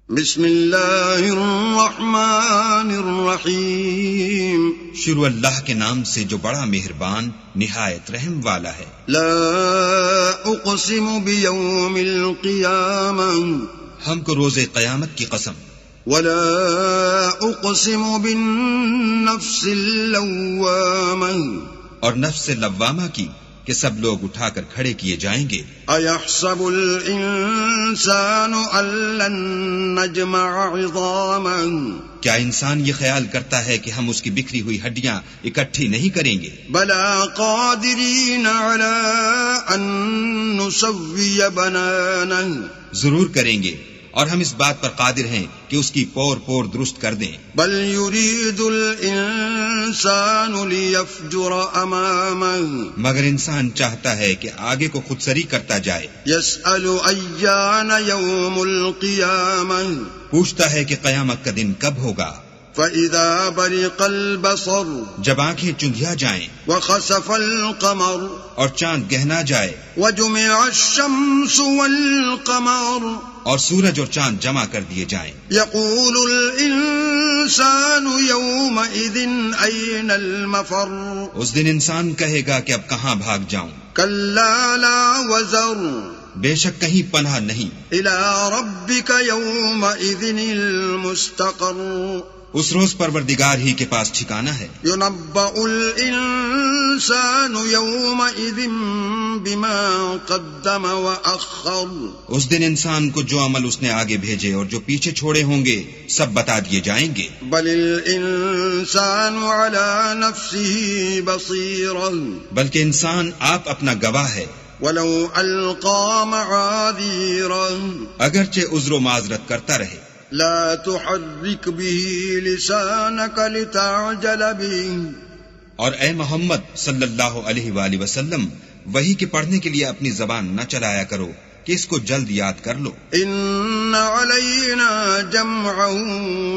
بسم اللہ الرحمن الرحیم، شروع اللہ کے نام سے جو بڑا مہربان نہایت رحم والا ہے۔ لا اقسم بیوم القیامہ، ہم کو روز قیامت کی قسم، ولا اقسم بالنفس اللوامہ، اور نفس لوامہ کی کہ سب لوگ اٹھا کر کھڑے کیے جائیں گے۔ ایحسب الانسان ان لن نجمع عظامہ، کیا انسان یہ خیال کرتا ہے کہ ہم اس کی بکھری ہوئی ہڈیاں اکٹھی نہیں کریں گے؟ بلا قادرین علی ان نسوی بنانہ، ضرور کریں گے، اور ہم اس بات پر قادر ہیں کہ اس کی پور پور درست کر دیں۔ بل یرید الانسان لیفجر امامہ، مگر انسان چاہتا ہے کہ آگے کو خود سری کرتا جائے۔ یسأل ایان یوم القیامہ، پوچھتا ہے کہ قیامت کا دن کب ہوگا۔ فإذا برق البصر، جب آنکھیں چندھیا جائیں وخسف القمر، اور چاند گہنا جائے، وجمع الشمس والقمر، اور سورج اور چاند جمع کر دیے جائیں۔ یقول الانسان یومئذ این المفر، اس دن انسان کہے گا کہ اب کہاں بھاگ جاؤں؟ کلا لا وزر، بے شک کہیں پناہ نہیں۔ الی ربک یومئذ المستقر، اس روز پروردگار ہی کے پاس ٹھکانہ ہے۔ ينبأ الإنسان يومئذ بما قدم وأخر، اس دن انسان کو جو عمل اس نے آگے بھیجے اور جو پیچھے چھوڑے ہوں گے سب بتا دیے جائیں گے۔ بل الإنسان على نفسه بصير، بلکہ انسان آپ اپنا گواہ ہے، ولو ألقى معاذيرا، اگرچہ عذر و معذرت کرتا رہے۔ لا تحرك به لسانك لتعجل به، اور اے محمد صلی اللہ علیہ وآلہ وسلم وحی کے پڑھنے کے لیے اپنی زبان نہ چلایا کرو کہ اس کو جلد یاد کر لو۔ ان علینا جمعه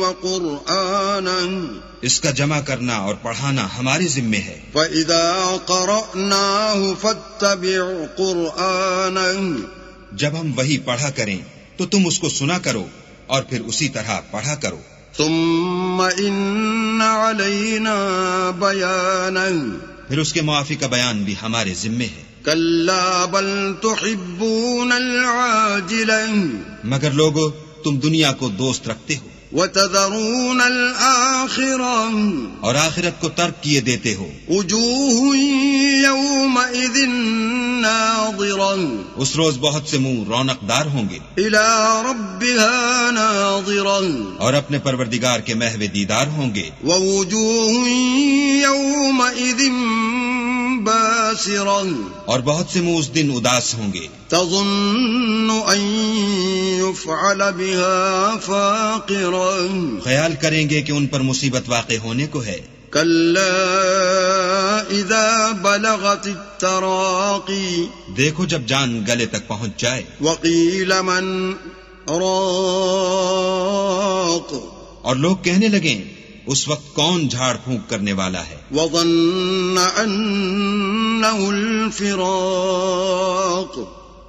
وقرآنا، اس کا جمع کرنا اور پڑھانا ہمارے ذمے ہے۔ فإذا قرأناه فاتبع قرآنا، جب ہم وحی پڑھا کریں تو تم اس کو سنا کرو اور پھر اسی طرح پڑھا کرو۔ ثم ان علینا بیانا، پھر اس کے معافی کا بیان بھی ہمارے ذمے ہے۔ کلا بل تحبون العاجلہ، مگر لوگو تم دنیا کو دوست رکھتے ہو وتذرون الآخرہ، اور آخرت کو ترک کیے دیتے ہو۔ وجوہ یومئذ ناظرہ، اس روز بہت سے منہ رونق دار ہوں گے، الی ربها ناظرہ، اور اپنے پروردگار کے محو دیدار ہوں گے۔ ووجوہ یومئذ باسرہ، اور بہت سے منہ اس دن اداس ہوں گے، تظن ان يفعل بها فاقرہ، خیال کریں گے کہ ان پر مصیبت واقع ہونے کو ہے۔ کلا اذا بلغت التراقی، دیکھو جب جان گلے تک پہنچ جائے۔ وقیل من راق، اور لوگ کہنے لگیں اس وقت کون جھاڑ پھونک کرنے والا ہے۔ وظن انه الفراق،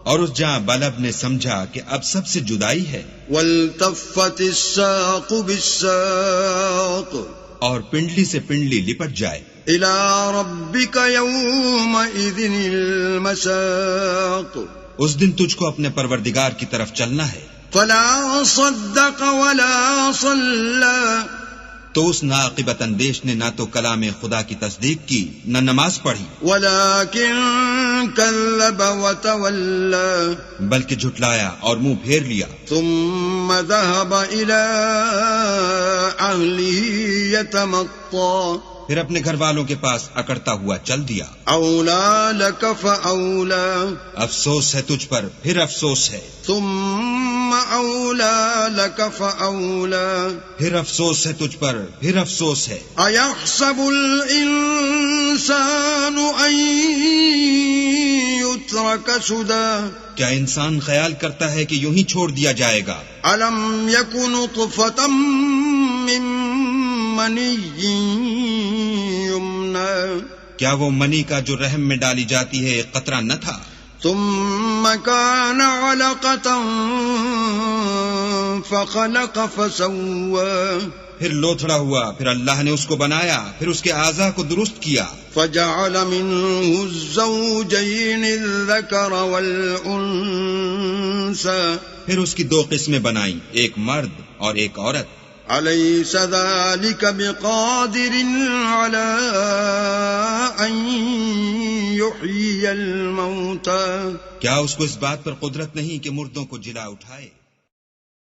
اور اس جاں بلب نے سمجھا کہ اب سب سے جدائی ہے۔ والتفت الساق بالساق، اور پنڈلی سے پنڈلی لپٹ جائے۔ الى ربك يومئذ المساق، اس دن تجھ کو اپنے پروردگار کی طرف چلنا ہے۔ فلا صدق ولا صلى، تو اس ناعاقبت اندیش نے نہ تو کلام خدا کی تصدیق کی نہ نماز پڑھی، ولكن كذب وتولى، بلکہ جھٹلایا اور منہ پھیر لیا۔ ثم ذهب الى اهله يتمطى، پھر اپنے گھر والوں کے پاس اکڑتا ہوا چل دیا۔ اولى لك فاولى، افسوس ہے تجھ پر پھر افسوس ہے، ثم اولى لك فاولى، پھر افسوس ہے تجھ پر پھر افسوس ہے۔ ایحسب الانسان ان یترک سدى، کیا انسان خیال کرتا ہے کہ یوں ہی چھوڑ دیا جائے گا؟ الم یک نطفة من منی یمنی، کیا وہ منی کا جو رحم میں ڈالی جاتی ہے ایک قطرہ نہ تھا؟ ثم كان علقة فخلق فسوى پھر لوتھڑا ہوا، پھر اللہ نے اس کو بنایا، پھر اس کے اعضاء کو درست کیا، فجعل منه الزوجين الذكر والأنثى پھر اس کی دو قسمیں بنائیں، ایک مرد اور ایک عورت۔ أليس ذلك بقادر على أن يحيي الموتى کیا اس کو اس بات پر قدرت نہیں کہ مردوں کو جلا اٹھائے؟